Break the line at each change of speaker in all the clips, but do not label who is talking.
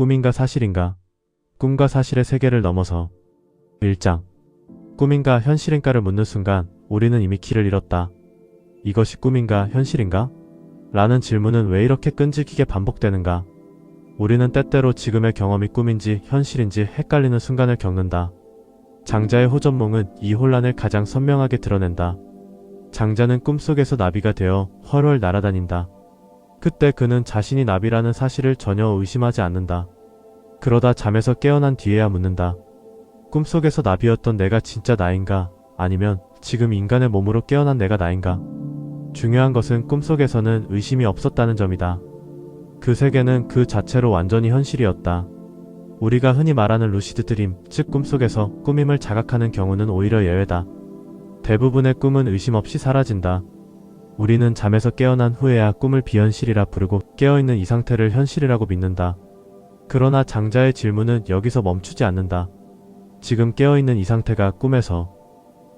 꿈인가 사실인가? 꿈과 사실의 세계를 넘어서 1장. 꿈인가 현실인가를 묻는 순간 우리는 이미 길을 잃었다. 이것이 꿈인가 현실인가? 라는 질문은 왜 이렇게 끈질기게 반복되는가? 우리는 때때로 지금의 경험이 꿈인지 현실인지 헷갈리는 순간을 겪는다. 장자의 호전몽은 이 혼란을 가장 선명하게 드러낸다. 장자는 꿈속에서 나비가 되어 훨훨 날아다닌다. 그때 그는 자신이 나비라는 사실을 전혀 의심하지 않는다. 그러다 잠에서 깨어난 뒤에야 묻는다. 꿈속에서 나비였던 내가 진짜 나인가? 아니면 지금 인간의 몸으로 깨어난 내가 나인가? 중요한 것은 꿈속에서는 의심이 없었다는 점이다. 그 세계는 그 자체로 완전히 현실이었다. 우리가 흔히 말하는 루시드 드림, 즉 꿈속에서 꿈임을 자각하는 경우는 오히려 예외다. 대부분의 꿈은 의심 없이 사라진다. 우리는 잠에서 깨어난 후에야 꿈을 비현실이라 부르고 깨어있는 이 상태를 현실이라고 믿는다. 그러나 장자의 질문은 여기서 멈추지 않는다. 지금 깨어있는 이 상태가 꿈에서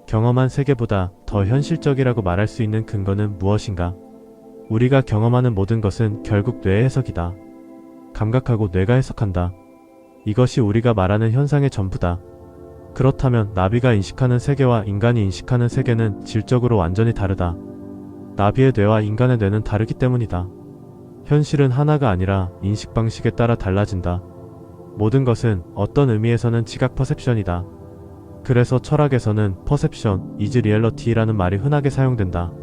경험한 세계보다 더 현실적이라고 말할 수 있는 근거는 무엇인가? 우리가 경험하는 모든 것은 결국 뇌의 해석이다. 감각하고 뇌가 해석한다. 이것이 우리가 말하는 현상의 전부다. 그렇다면 나비가 인식하는 세계와 인간이 인식하는 세계는 질적으로 완전히 다르다. 나비의 뇌와 인간의 뇌는 다르기 때문이다. 현실은 하나가 아니라 인식 방식에 따라 달라진다. 모든 것은 어떤 의미에서는 지각 퍼셉션이다. 그래서 철학에서는 퍼셉션 is reality라는 말이 흔하게 사용된다.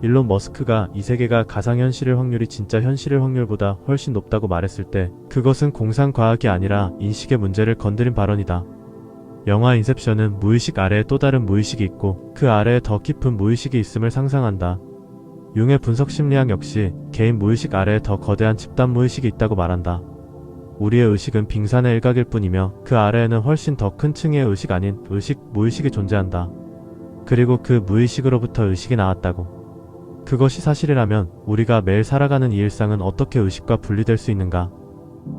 일론 머스크가 이 세계가 가상현실일 확률이 진짜 현실일 확률보다 훨씬 높다고 말했을 때 그것은 공상과학이 아니라 인식의 문제를 건드린 발언이다. 영화 인셉션은 무의식 아래에 또 다른 무의식이 있고 그 아래에 더 깊은 무의식이 있음을 상상한다. 융의 분석심리학 역시 개인 무의식 아래에 더 거대한 집단 무의식이 있다고 말한다. 우리의 의식은 빙산의 일각일 뿐이며 그 아래에는 훨씬 더 큰 층의 의식 아닌 의식, 무의식이 존재한다. 그리고 그 무의식으로부터 의식이 나왔다고. 그것이 사실이라면 우리가 매일 살아가는 이 일상은 어떻게 의식과 분리될 수 있는가?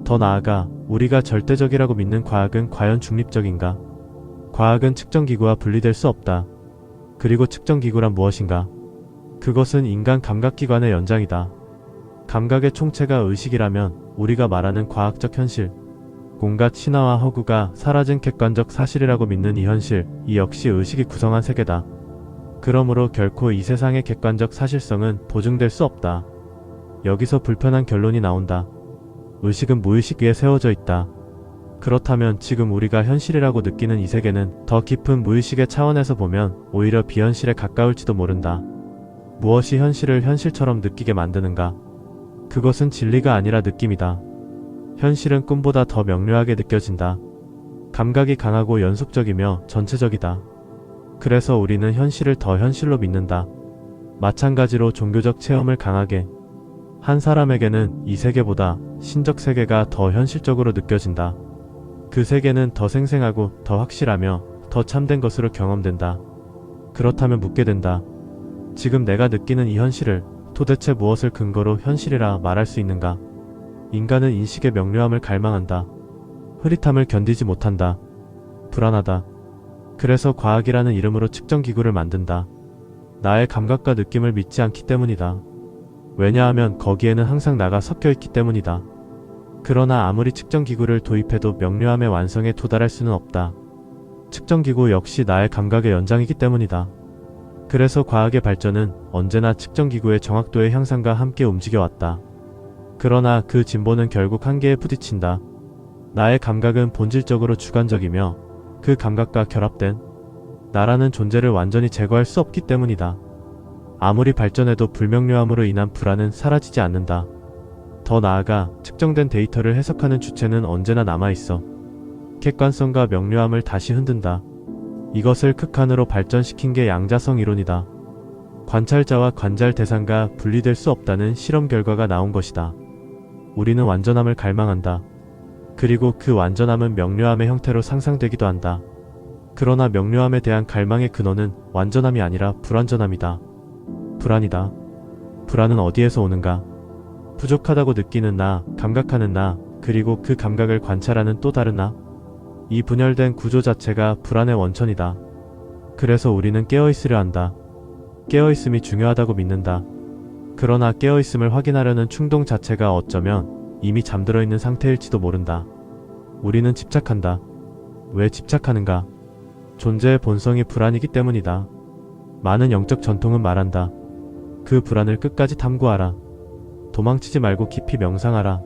더 나아가 우리가 절대적이라고 믿는 과학은 과연 중립적인가? 과학은 측정기구와 분리될 수 없다. 그리고 측정기구란 무엇인가? 그것은 인간 감각기관의 연장이다. 감각의 총체가 의식이라면 우리가 말하는 과학적 현실, 온갖 신화와 허구가 사라진 객관적 사실이라고 믿는 이 현실, 이 역시 의식이 구성한 세계다. 그러므로 결코 이 세상의 객관적 사실성은 보증될 수 없다. 여기서 불편한 결론이 나온다. 의식은 무의식 위에 세워져 있다. 그렇다면 지금 우리가 현실이라고 느끼는 이 세계는 더 깊은 무의식의 차원에서 보면 오히려 비현실에 가까울지도 모른다. 무엇이 현실을 현실처럼 느끼게 만드는가? 그것은 진리가 아니라 느낌이다. 현실은 꿈보다 더 명료하게 느껴진다. 감각이 강하고 연속적이며 전체적이다. 그래서 우리는 현실을 더 현실로 믿는다. 마찬가지로 종교적 체험을 강하게 한 사람에게는 이 세계보다 신적 세계가 더 현실적으로 느껴진다. 그 세계는 더 생생하고 더 확실하며 더 참된 것으로 경험된다. 그렇다면 묻게 된다. 지금 내가 느끼는 이 현실을 도대체 무엇을 근거로 현실이라 말할 수 있는가? 인간은 인식의 명료함을 갈망한다. 흐릿함을 견디지 못한다. 불안하다. 그래서 과학이라는 이름으로 측정기구를 만든다. 나의 감각과 느낌을 믿지 않기 때문이다. 왜냐하면 거기에는 항상 나가 섞여있기 때문이다. 그러나 아무리 측정기구를 도입해도 명료함의 완성에 도달할 수는 없다. 측정기구 역시 나의 감각의 연장이기 때문이다. 그래서 과학의 발전은 언제나 측정기구의 정확도의 향상과 함께 움직여왔다. 그러나 그 진보는 결국 한계에 부딪힌다. 나의 감각은 본질적으로 주관적이며 그 감각과 결합된 나라는 존재를 완전히 제거할 수 없기 때문이다. 아무리 발전해도 불명료함으로 인한 불안은 사라지지 않는다. 더 나아가 측정된 데이터를 해석하는 주체는 언제나 남아있어. 객관성과 명료함을 다시 흔든다. 이것을 극한으로 발전시킨 게 양자성 이론이다. 관찰자와 관찰 대상과 분리될 수 없다는 실험 결과가 나온 것이다. 우리는 완전함을 갈망한다. 그리고 그 완전함은 명료함의 형태로 상상되기도 한다. 그러나 명료함에 대한 갈망의 근원은 완전함이 아니라 불완전함이다. 불안이다. 불안은 어디에서 오는가? 부족하다고 느끼는 나, 감각하는 나, 그리고 그 감각을 관찰하는 또 다른 나? 이 분열된 구조 자체가 불안의 원천이다. 그래서 우리는 깨어있으려 한다. 깨어있음이 중요하다고 믿는다. 그러나 깨어있음을 확인하려는 충동 자체가 어쩌면 이미 잠들어 있는 상태일지도 모른다. 우리는 집착한다. 왜 집착하는가? 존재의 본성이 불안이기 때문이다. 많은 영적 전통은 말한다. 그 불안을 끝까지 탐구하라. 도망치지 말고 깊이 명상하라.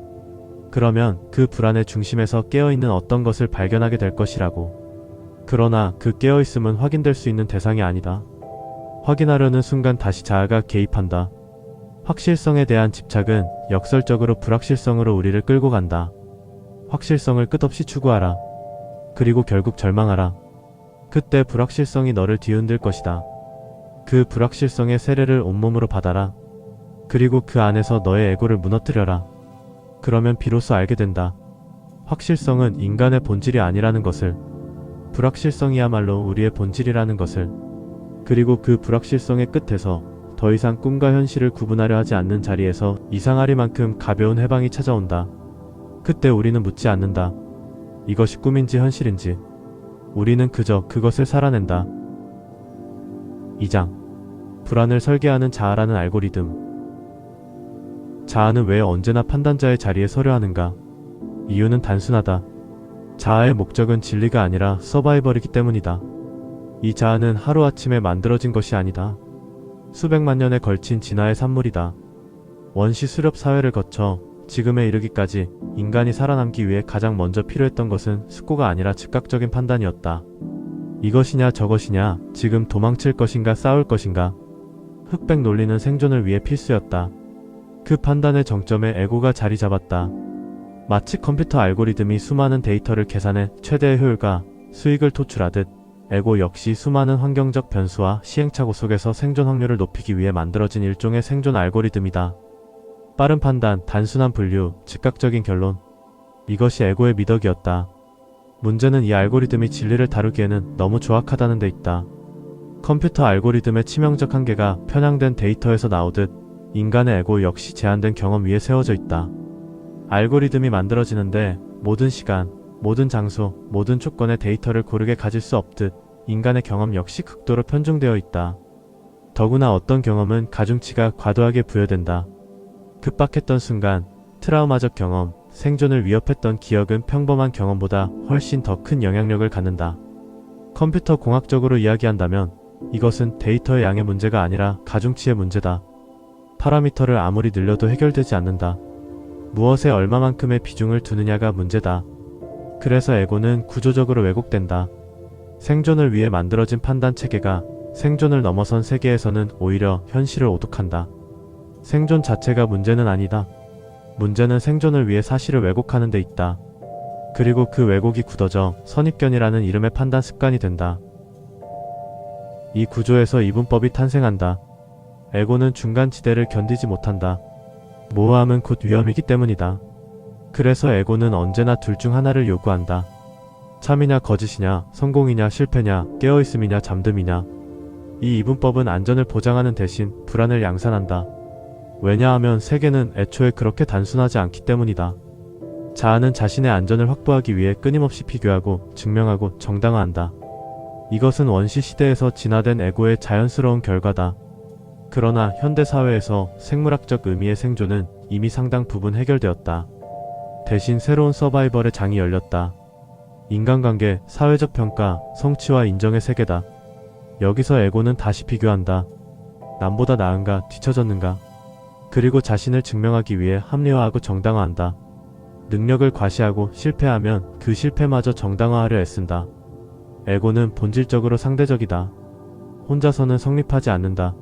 그러면 그 불안의 중심에서 깨어있는 어떤 것을 발견하게 될 것이라고. 그러나 그 깨어있음은 확인될 수 있는 대상이 아니다. 확인하려는 순간 다시 자아가 개입한다. 확실성에 대한 집착은 역설적으로 불확실성으로 우리를 끌고 간다. 확실성을 끝없이 추구하라. 그리고 결국 절망하라. 그때 불확실성이 너를 뒤흔들 것이다. 그 불확실성의 세례를 온몸으로 받아라. 그리고 그 안에서 너의 에고를 무너뜨려라. 그러면 비로소 알게 된다. 확실성은 인간의 본질이 아니라는 것을, 불확실성이야말로 우리의 본질이라는 것을, 그리고 그 불확실성의 끝에서 더 이상 꿈과 현실을 구분하려 하지 않는 자리에서 이상하리만큼 가벼운 해방이 찾아온다. 그때 우리는 묻지 않는다. 이것이 꿈인지 현실인지. 우리는 그저 그것을 살아낸다. 2장. 불안을 설계하는 자아라는 알고리즘. 자아는 왜 언제나 판단자의 자리에 서려 하는가? 이유는 단순하다. 자아의 목적은 진리가 아니라 서바이벌이기 때문이다. 이 자아는 하루아침에 만들어진 것이 아니다. 수백만 년에 걸친 진화의 산물이다. 원시 수렵 사회를 거쳐 지금에 이르기까지 인간이 살아남기 위해 가장 먼저 필요했던 것은 숙고가 아니라 즉각적인 판단이었다. 이것이냐 저것이냐, 지금 도망칠 것인가 싸울 것인가. 흑백 논리는 생존을 위해 필수였다. 그 판단의 정점에 에고가 자리 잡았다. 마치 컴퓨터 알고리즘이 수많은 데이터를 계산해 최대의 효율과 수익을 도출하듯 에고 역시 수많은 환경적 변수와 시행착오 속에서 생존 확률을 높이기 위해 만들어진 일종의 생존 알고리즘이다. 빠른 판단, 단순한 분류, 즉각적인 결론. 이것이 에고의 미덕이었다. 문제는 이 알고리즘이 진리를 다루기에는 너무 조악하다는 데 있다. 컴퓨터 알고리즘의 치명적 한계가 편향된 데이터에서 나오듯 인간의 에고 역시 제한된 경험 위에 세워져 있다. 알고리즘이 만들어지는데 모든 시간, 모든 장소, 모든 조건의 데이터를 고르게 가질 수 없듯 인간의 경험 역시 극도로 편중되어 있다. 더구나 어떤 경험은 가중치가 과도하게 부여된다. 급박했던 순간, 트라우마적 경험, 생존을 위협했던 기억은 평범한 경험보다 훨씬 더 큰 영향력을 갖는다. 컴퓨터 공학적으로 이야기한다면 이것은 데이터의 양의 문제가 아니라 가중치의 문제다. 파라미터를 아무리 늘려도 해결되지 않는다. 무엇에 얼마만큼의 비중을 두느냐가 문제다. 그래서 에고는 구조적으로 왜곡된다. 생존을 위해 만들어진 판단 체계가 생존을 넘어선 세계에서는 오히려 현실을 오독한다. 생존 자체가 문제는 아니다. 문제는 생존을 위해 사실을 왜곡하는 데 있다. 그리고 그 왜곡이 굳어져 선입견이라는 이름의 판단 습관이 된다. 이 구조에서 이분법이 탄생한다. 에고는 중간지대를 견디지 못한다. 모호함은 곧 위험이기 때문이다. 그래서 에고는 언제나 둘 중 하나를 요구한다. 참이냐 거짓이냐, 성공이냐 실패냐, 깨어있음이냐 잠듦이냐. 이 이분법은 안전을 보장하는 대신 불안을 양산한다. 왜냐하면 세계는 애초에 그렇게 단순하지 않기 때문이다. 자아는 자신의 안전을 확보하기 위해 끊임없이 비교하고 증명하고 정당화한다. 이것은 원시 시대에서 진화된 에고의 자연스러운 결과다. 그러나 현대사회에서 생물학적 의미의 생존은 이미 상당 부분 해결되었다. 대신 새로운 서바이벌의 장이 열렸다. 인간관계, 사회적 평가, 성취와 인정의 세계다. 여기서 에고는 다시 비교한다. 남보다 나은가, 뒤처졌는가. 그리고 자신을 증명하기 위해 합리화하고 정당화한다. 능력을 과시하고 실패하면 그 실패마저 정당화하려 애쓴다. 에고는 본질적으로 상대적이다. 혼자서는 성립하지 않는다.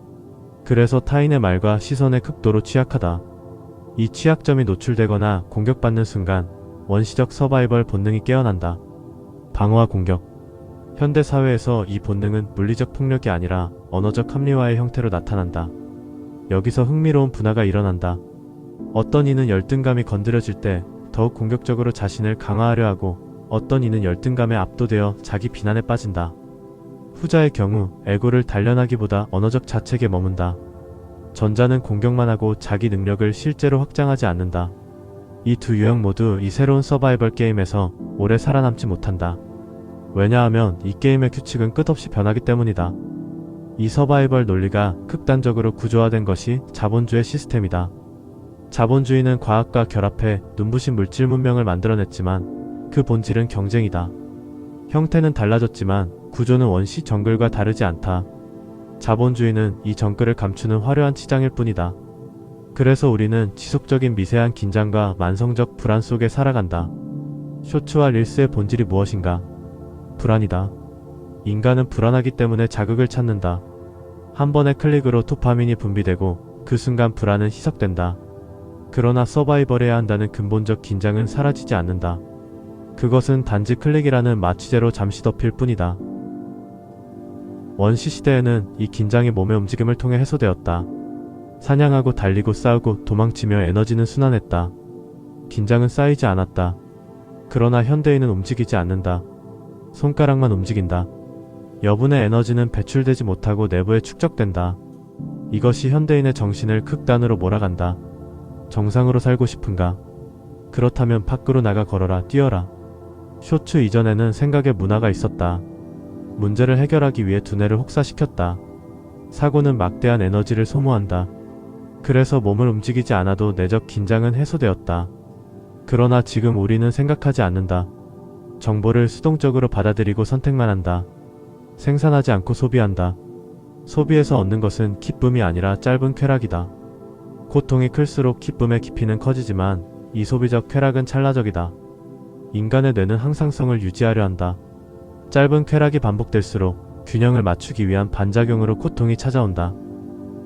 그래서 타인의 말과 시선에 극도로 취약하다. 이 취약점이 노출되거나 공격받는 순간 원시적 서바이벌 본능이 깨어난다. 방어와 공격. 현대사회에서 이 본능은 물리적 폭력이 아니라 언어적 합리화의 형태로 나타난다. 여기서 흥미로운 분화가 일어난다. 어떤 이는 열등감이 건드려질 때 더욱 공격적으로 자신을 강화하려 하고, 어떤 이는 열등감에 압도되어 자기 비난에 빠진다. 후자의 경우 에고를 단련하기보다 언어적 자책에 머문다. 전자는 공격만 하고 자기 능력을 실제로 확장하지 않는다. 이 두 유형 모두 이 새로운 서바이벌 게임에서 오래 살아남지 못한다. 왜냐하면 이 게임의 규칙은 끝없이 변하기 때문이다. 이 서바이벌 논리가 극단적으로 구조화된 것이 자본주의 시스템이다. 자본주의는 과학과 결합해 눈부신 물질 문명을 만들어냈지만 그 본질은 경쟁이다. 형태는 달라졌지만 구조는 원시 정글과 다르지 않다. 자본주의는 이 정글을 감추는 화려한 치장일 뿐이다. 그래서 우리는 지속적인 미세한 긴장과 만성적 불안 속에 살아간다. 쇼츠와 릴스의 본질이 무엇인가? 불안이다. 인간은 불안하기 때문에 자극을 찾는다. 한 번의 클릭으로 도파민이 분비되고 그 순간 불안은 희석된다. 그러나 서바이벌해야 한다는 근본적 긴장은 사라지지 않는다. 그것은 단지 클릭이라는 마취제로 잠시 덮일 뿐이다. 원시 시대에는 이 긴장이 몸의 움직임을 통해 해소되었다. 사냥하고 달리고 싸우고 도망치며 에너지는 순환했다. 긴장은 쌓이지 않았다. 그러나 현대인은 움직이지 않는다. 손가락만 움직인다. 여분의 에너지는 배출되지 못하고 내부에 축적된다. 이것이 현대인의 정신을 극단으로 몰아간다. 정상으로 살고 싶은가? 그렇다면 밖으로 나가 걸어라, 뛰어라. 쇼츠 이전에는 생각의 문화가 있었다. 문제를 해결하기 위해 두뇌를 혹사시켰다. 사고는 막대한 에너지를 소모한다. 그래서 몸을 움직이지 않아도 내적 긴장은 해소되었다. 그러나 지금 우리는 생각하지 않는다. 정보를 수동적으로 받아들이고 선택만 한다. 생산하지 않고 소비한다. 소비에서 얻는 것은 기쁨이 아니라 짧은 쾌락이다. 고통이 클수록 기쁨의 깊이는 커지지만 이 소비적 쾌락은 찰나적이다. 인간의 뇌는 항상성을 유지하려 한다. 짧은 쾌락이 반복될수록 균형을 맞추기 위한 반작용으로 고통이 찾아온다.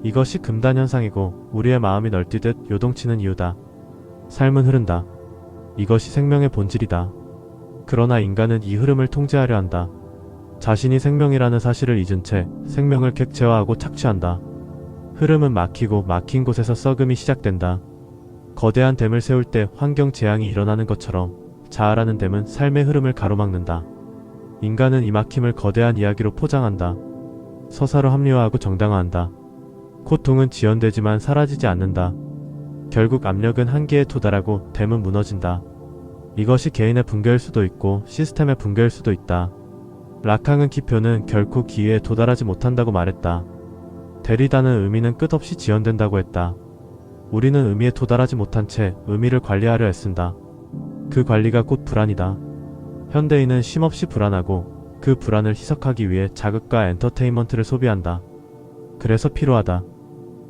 이것이 금단현상이고 우리의 마음이 널뛰듯 요동치는 이유다. 삶은 흐른다. 이것이 생명의 본질이다. 그러나 인간은 이 흐름을 통제하려 한다. 자신이 생명이라는 사실을 잊은 채 생명을 객체화하고 착취한다. 흐름은 막히고 막힌 곳에서 썩음이 시작된다. 거대한 댐을 세울 때 환경 재앙이 일어나는 것처럼 자아라는 댐은 삶의 흐름을 가로막는다. 인간은 이 막힘을 거대한 이야기로 포장한다. 서사로 합리화하고 정당화한다. 고통은 지연되지만 사라지지 않는다. 결국 압력은 한계에 도달하고 댐은 무너진다. 이것이 개인의 붕괴일 수도 있고 시스템의 붕괴일 수도 있다. 라캉은 기표는 결코 기회에 도달하지 못한다고 말했다. 데리다는 의미는 끝없이 지연된다고 했다. 우리는 의미에 도달하지 못한 채 의미를 관리하려 애쓴다. 그 관리가 곧 불안이다. 현대인은 쉼없이 불안하고 그 불안을 희석하기 위해 자극과 엔터테인먼트를 소비한다. 그래서 피로하다.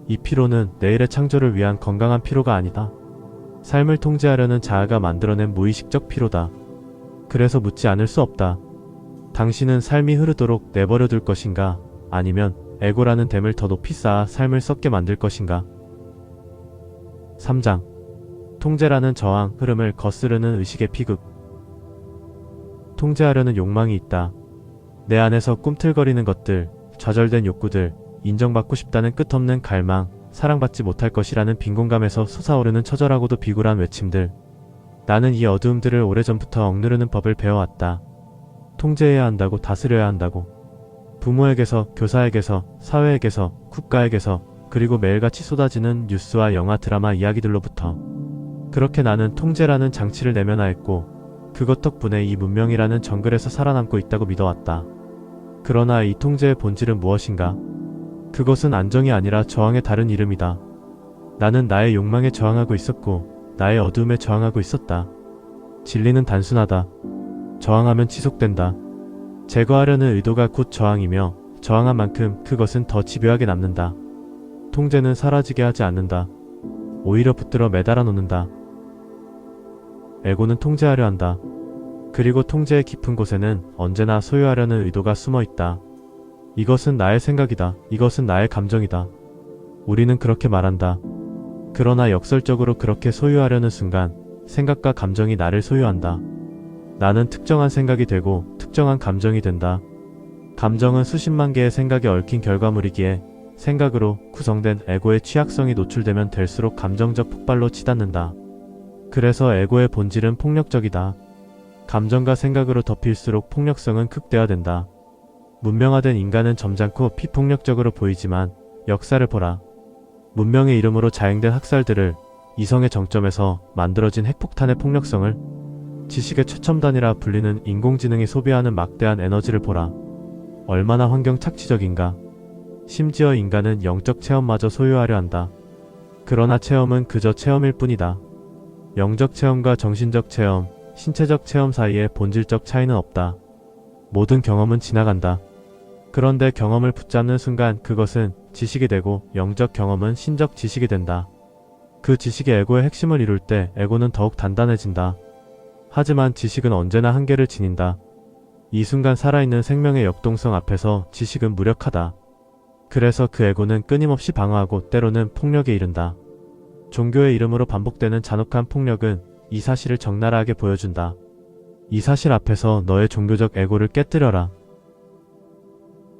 이 피로는 내일의 창조를 위한 건강한 피로가 아니다. 삶을 통제하려는 자아가 만들어낸 무의식적 피로다. 그래서 묻지 않을 수 없다. 당신은 삶이 흐르도록 내버려 둘 것인가? 아니면 에고라는 댐을 더 높이 쌓아 삶을 썩게 만들 것인가? 3장. 통제라는 저항, 흐름을 거스르는 의식의 피급. 통제하려는 욕망이 있다. 내 안에서 꿈틀거리는 것들, 좌절된 욕구들, 인정받고 싶다는 끝없는 갈망, 사랑받지 못할 것이라는 빈곤감에서 솟아오르는 처절하고도 비굴한 외침들. 나는 이 어두움들을 오래전부터 억누르는 법을 배워왔다. 통제해야 한다고, 다스려야 한다고. 부모에게서, 교사에게서, 사회에게서, 국가에게서, 그리고 매일같이 쏟아지는 뉴스와 영화, 드라마 이야기들로부터. 그렇게 나는 통제라는 장치를 내면화했고 그것 덕분에 이 문명이라는 정글에서 살아남고 있다고 믿어왔다. 그러나 이 통제의 본질은 무엇인가? 그것은 안정이 아니라 저항의 다른 이름이다. 나는 나의 욕망에 저항하고 있었고 나의 어두움에 저항하고 있었다. 진리는 단순하다. 저항하면 지속된다. 제거하려는 의도가 곧 저항이며 저항한 만큼 그것은 더 집요하게 남는다. 통제는 사라지게 하지 않는다. 오히려 붙들어 매달아 놓는다. 에고는 통제하려 한다. 그리고 통제의 깊은 곳에는 언제나 소유하려는 의도가 숨어 있다. 이것은 나의 생각이다. 이것은 나의 감정이다. 우리는 그렇게 말한다. 그러나 역설적으로 그렇게 소유하려는 순간 생각과 감정이 나를 소유한다. 나는 특정한 생각이 되고 특정한 감정이 된다. 감정은 수십만 개의 생각에 얽힌 결과물이기에 생각으로 구성된 에고의 취약성이 노출되면 될수록 감정적 폭발로 치닫는다. 그래서 에고의 본질은 폭력적이다. 감정과 생각으로 덮일수록 폭력성은 극대화된다. 문명화된 인간은 점잖고 비폭력적으로 보이지만 역사를 보라. 문명의 이름으로 자행된 학살들을, 이성의 정점에서 만들어진 핵폭탄의 폭력성을, 지식의 최첨단이라 불리는 인공지능이 소비하는 막대한 에너지를 보라. 얼마나 환경 착취적인가. 심지어 인간은 영적 체험마저 소유하려 한다. 그러나 체험은 그저 체험일 뿐이다. 영적 체험과 정신적 체험, 신체적 체험 사이에 본질적 차이는 없다. 모든 경험은 지나간다. 그런데 경험을 붙잡는 순간 그것은 지식이 되고 영적 경험은 신적 지식이 된다. 그 지식이 에고의 핵심을 이룰 때 에고는 더욱 단단해진다. 하지만 지식은 언제나 한계를 지닌다. 이 순간 살아있는 생명의 역동성 앞에서 지식은 무력하다. 그래서 그 에고는 끊임없이 방어하고 때로는 폭력에 이른다. 종교의 이름으로 반복되는 잔혹한 폭력은 이 사실을 적나라하게 보여준다. 이 사실 앞에서 너의 종교적 에고를 깨뜨려라.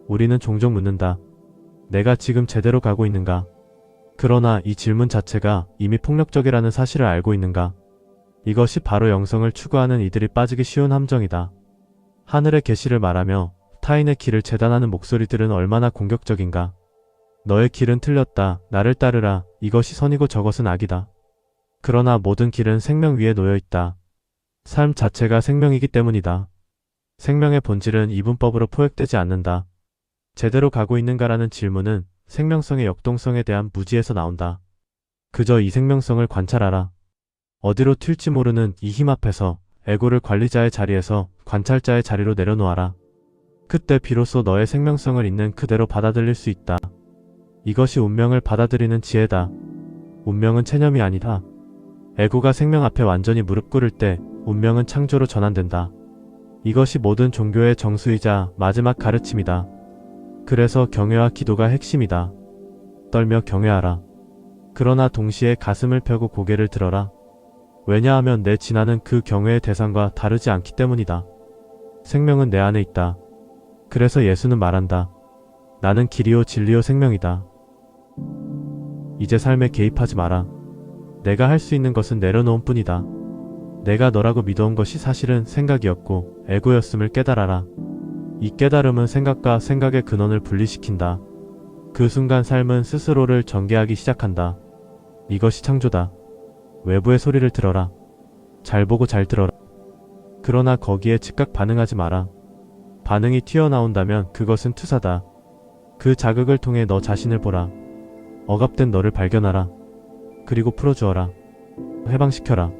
우리는 종종 묻는다. 내가 지금 제대로 가고 있는가? 그러나 이 질문 자체가 이미 폭력적이라는 사실을 알고 있는가? 이것이 바로 영성을 추구하는 이들이 빠지기 쉬운 함정이다. 하늘의 계시를 말하며 타인의 길을 재단하는 목소리들은 얼마나 공격적인가? 너의 길은 틀렸다. 나를 따르라. 이것이 선이고 저것은 악이다. 그러나 모든 길은 생명 위에 놓여 있다. 삶 자체가 생명이기 때문이다. 생명의 본질은 이분법으로 포획되지 않는다. 제대로 가고 있는가라는 질문은 생명성의 역동성에 대한 무지에서 나온다. 그저 이 생명성을 관찰하라. 어디로 튈지 모르는 이 힘 앞에서 에고를 관리자의 자리에서 관찰자의 자리로 내려놓아라. 그때 비로소 너의 생명성을 있는 그대로 받아들일 수 있다. 이것이 운명을 받아들이는 지혜다. 운명은 체념이 아니다. 에고가 생명 앞에 완전히 무릎 꿇을 때 운명은 창조로 전환된다. 이것이 모든 종교의 정수이자 마지막 가르침이다. 그래서 경외와 기도가 핵심이다. 떨며 경외하라. 그러나 동시에 가슴을 펴고 고개를 들어라. 왜냐하면 내 진화는 그 경외의 대상과 다르지 않기 때문이다. 생명은 내 안에 있다. 그래서 예수는 말한다. 나는 길이요 진리요 생명이다. 이제 삶에 개입하지 마라. 내가 할 수 있는 것은 내려놓은 뿐이다. 내가 너라고 믿어온 것이 사실은 생각이었고 에고였음을 깨달아라. 이 깨달음은 생각과 생각의 근원을 분리시킨다. 그 순간 삶은 스스로를 전개하기 시작한다. 이것이 창조다. 외부의 소리를 들어라. 잘 보고 잘 들어라. 그러나 거기에 즉각 반응하지 마라. 반응이 튀어나온다면 그것은 투사다. 그 자극을 통해 너 자신을 보라. 억압된 너를 발견하라. 그리고 풀어주어라. 해방시켜라.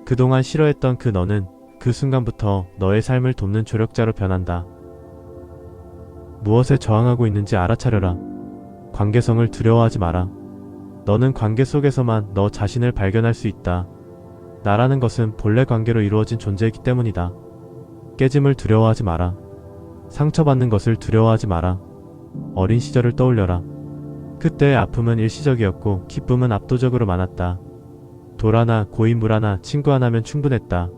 그동안 싫어했던 그 너는 그 순간부터 너의 삶을 돕는 조력자로 변한다. 무엇에 저항하고 있는지 알아차려라. 관계성을 두려워하지 마라. 너는 관계 속에서만 너 자신을 발견할 수 있다. 나라는 것은 본래 관계로 이루어진 존재이기 때문이다. 깨짐을 두려워하지 마라. 상처받는 것을 두려워하지 마라. 어린 시절을 떠올려라. 그때의 아픔은 일시적이었고 기쁨은 압도적으로 많았다. 돌 하나, 고인물 하나, 친구 하나면 충분했다.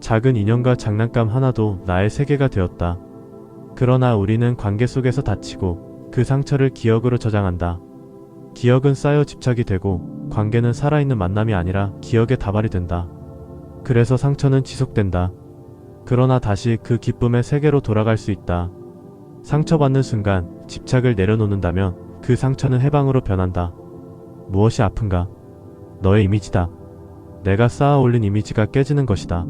작은 인연과 장난감 하나도 나의 세계가 되었다. 그러나 우리는 관계 속에서 다치고 그 상처를 기억으로 저장한다. 기억은 쌓여 집착이 되고 관계는 살아있는 만남이 아니라 기억의 다발이 된다. 그래서 상처는 지속된다. 그러나 다시 그 기쁨의 세계로 돌아갈 수 있다. 상처받는 순간 집착을 내려놓는다면 그 상처는 해방으로 변한다. 무엇이 아픈가? 너의 이미지다. 내가 쌓아 올린 이미지가 깨지는 것이다.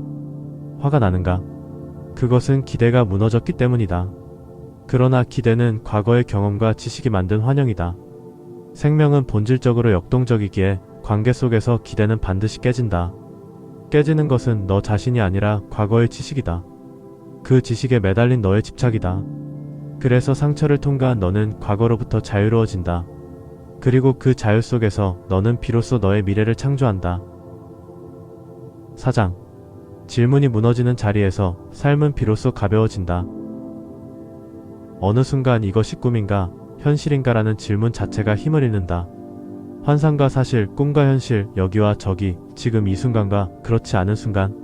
화가 나는가? 그것은 기대가 무너졌기 때문이다. 그러나 기대는 과거의 경험과 지식이 만든 환영이다. 생명은 본질적으로 역동적이기에 관계 속에서 기대는 반드시 깨진다. 깨지는 것은 너 자신이 아니라 과거의 지식이다. 그 지식에 매달린 너의 집착이다. 그래서 상처를 통과한 너는 과거로부터 자유로워진다. 그리고 그 자유 속에서 너는 비로소 너의 미래를 창조한다. 사장. 질문이 무너지는 자리에서 삶은 비로소 가벼워진다. 어느 순간 이것이 꿈인가, 현실인가라는 질문 자체가 힘을 잃는다. 환상과 사실, 꿈과 현실, 여기와 저기, 지금 이 순간과 그렇지 않은 순간.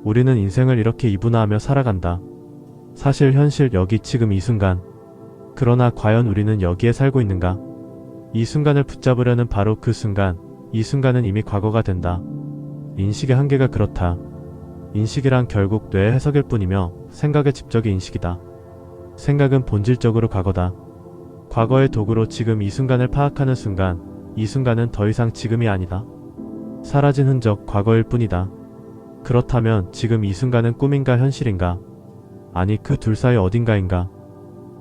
우리는 인생을 이렇게 이분화하며 살아간다. 사실, 현실, 여기, 지금 이 순간. 그러나 과연 우리는 여기에 살고 있는가? 이 순간을 붙잡으려는 바로 그 순간, 이 순간은 이미 과거가 된다. 인식의 한계가 그렇다. 인식이란 결국 뇌의 해석일 뿐이며 생각의 집적이 인식이다. 생각은 본질적으로 과거다. 과거의 도구로 지금 이 순간을 파악하는 순간, 이 순간은 더 이상 지금이 아니다. 사라진 흔적, 과거일 뿐이다. 그렇다면 지금 이 순간은 꿈인가 현실인가? 아니, 그 둘 사이 어딘가인가?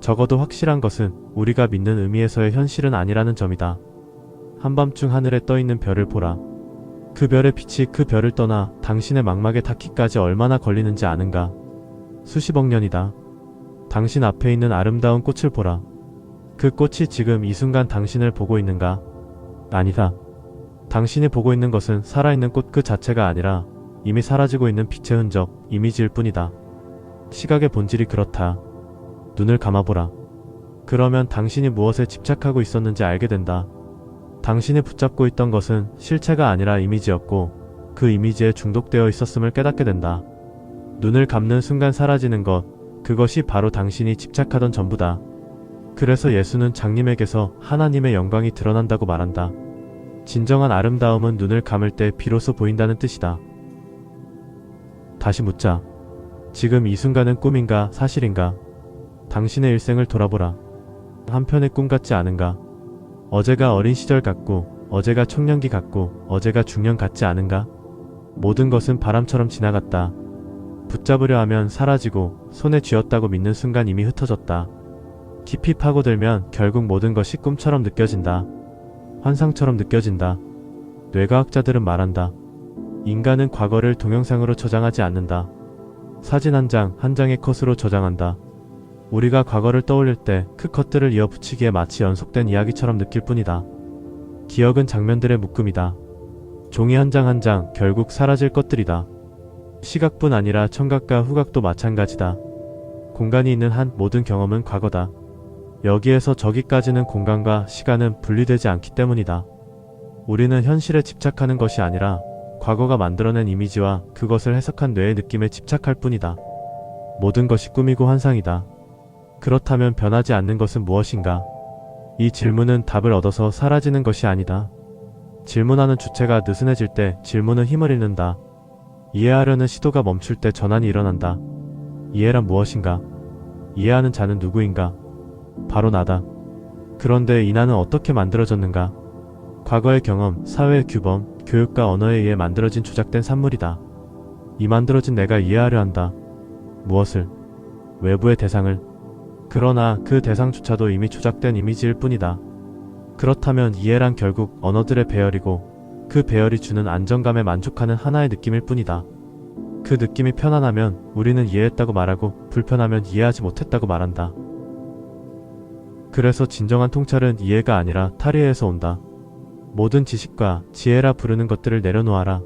적어도 확실한 것은 우리가 믿는 의미에서의 현실은 아니라는 점이다. 한밤중 하늘에 떠있는 별을 보라. 그 별의 빛이 그 별을 떠나 당신의 망막에 닿기까지 얼마나 걸리는지 아는가? 수십억 년이다. 당신 앞에 있는 아름다운 꽃을 보라. 그 꽃이 지금 이 순간 당신을 보고 있는가? 아니다. 당신이 보고 있는 것은 살아있는 꽃 그 자체가 아니라 이미 사라지고 있는 빛의 흔적, 이미지일 뿐이다. 시각의 본질이 그렇다. 눈을 감아보라. 그러면 당신이 무엇에 집착하고 있었는지 알게 된다. 당신이 붙잡고 있던 것은 실체가 아니라 이미지였고 그 이미지에 중독되어 있었음을 깨닫게 된다. 눈을 감는 순간 사라지는 것, 그것이 바로 당신이 집착하던 전부다. 그래서 예수는 장님에게서 하나님의 영광이 드러난다고 말한다. 진정한 아름다움은 눈을 감을 때 비로소 보인다는 뜻이다. 다시 묻자. 지금 이 순간은 꿈인가 사실인가? 당신의 일생을 돌아보라. 한편의 꿈 같지 않은가? 어제가 어린 시절 같고 어제가 청년기 같고 어제가 중년 같지 않은가? 모든 것은 바람처럼 지나갔다. 붙잡으려 하면 사라지고 손에 쥐었다고 믿는 순간 이미 흩어졌다. 깊이 파고들면 결국 모든 것이 꿈처럼 느껴진다. 환상처럼 느껴진다. 뇌과학자들은 말한다. 인간은 과거를 동영상으로 저장하지 않는다. 사진 한 장 한 장의 컷으로 저장한다. 우리가 과거를 떠올릴 때 그 컷들을 이어 붙이기에 마치 연속된 이야기처럼 느낄 뿐이다. 기억은 장면들의 묶음이다. 종이 한 장 한 장 결국 사라질 것들이다. 시각뿐 아니라 청각과 후각도 마찬가지다. 공간이 있는 한 모든 경험은 과거다. 여기에서 저기까지는 공간과 시간은 분리되지 않기 때문이다. 우리는 현실에 집착하는 것이 아니라 과거가 만들어낸 이미지와 그것을 해석한 뇌의 느낌에 집착할 뿐이다. 모든 것이 꿈이고 환상이다. 그렇다면 변하지 않는 것은 무엇인가? 이 질문은 답을 얻어서 사라지는 것이 아니다. 질문하는 주체가 느슨해질 때 질문은 힘을 잃는다. 이해하려는 시도가 멈출 때 전환이 일어난다. 이해란 무엇인가? 이해하는 자는 누구인가? 바로 나다. 그런데 이 나는 어떻게 만들어졌는가? 과거의 경험, 사회의 규범, 교육과 언어에 의해 만들어진 조작된 산물이다. 이 만들어진 내가 이해하려 한다. 무엇을? 외부의 대상을. 그러나 그 대상조차도 이미 조작된 이미지일 뿐이다. 그렇다면 이해란 결국 언어들의 배열이고 그 배열이 주는 안정감에 만족하는 하나의 느낌일 뿐이다. 그 느낌이 편안하면 우리는 이해했다고 말하고 불편하면 이해하지 못했다고 말한다. 그래서 진정한 통찰은 이해가 아니라 탈의에서 온다. 모든 지식과 지혜라 부르는 것들을 내려놓아라.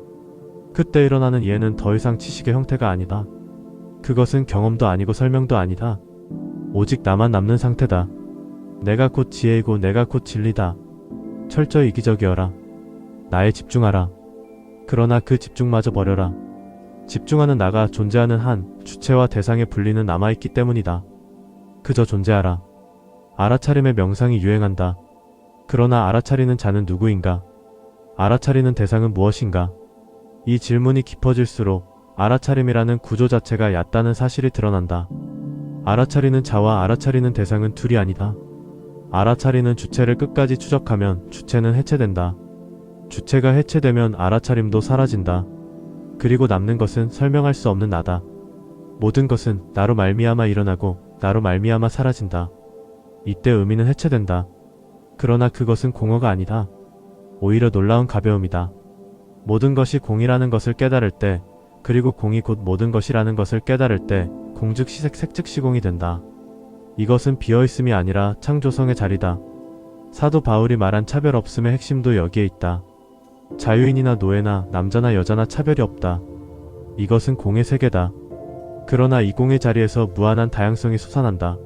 그때 일어나는 이해는 더 이상 지식의 형태가 아니다. 그것은 경험도 아니고 설명도 아니다. 오직 나만 남는 상태다. 내가 곧 지혜이고 내가 곧 진리다. 철저히 이기적이어라. 나에 집중하라. 그러나 그 집중마저 버려라. 집중하는 나가 존재하는 한 주체와 대상의 분리는 남아있기 때문이다. 그저 존재하라. 알아차림의 명상이 유행한다. 그러나 알아차리는 자는 누구인가? 알아차리는 대상은 무엇인가? 이 질문이 깊어질수록 알아차림이라는 구조 자체가 얕다는 사실이 드러난다. 알아차리는 자와 알아차리는 대상은 둘이 아니다. 알아차리는 주체를 끝까지 추적하면 주체는 해체된다. 주체가 해체되면 알아차림도 사라진다. 그리고 남는 것은 설명할 수 없는 나다. 모든 것은 나로 말미암아 일어나고 나로 말미암아 사라진다. 이때 의미는 해체된다. 그러나 그것은 공허가 아니다. 오히려 놀라운 가벼움이다. 모든 것이 공이라는 것을 깨달을 때, 그리고 공이 곧 모든 것이라는 것을 깨달을 때 공즉시색 색즉시공이 된다. 이것은 비어있음이 아니라 창조성의 자리다. 사도 바울이 말한 차별 없음의 핵심도 여기에 있다. 자유인이나 노예나 남자나 여자나 차별이 없다. 이것은 공의 세계다. 그러나 이 공의 자리에서 무한한 다양성이 솟아난다.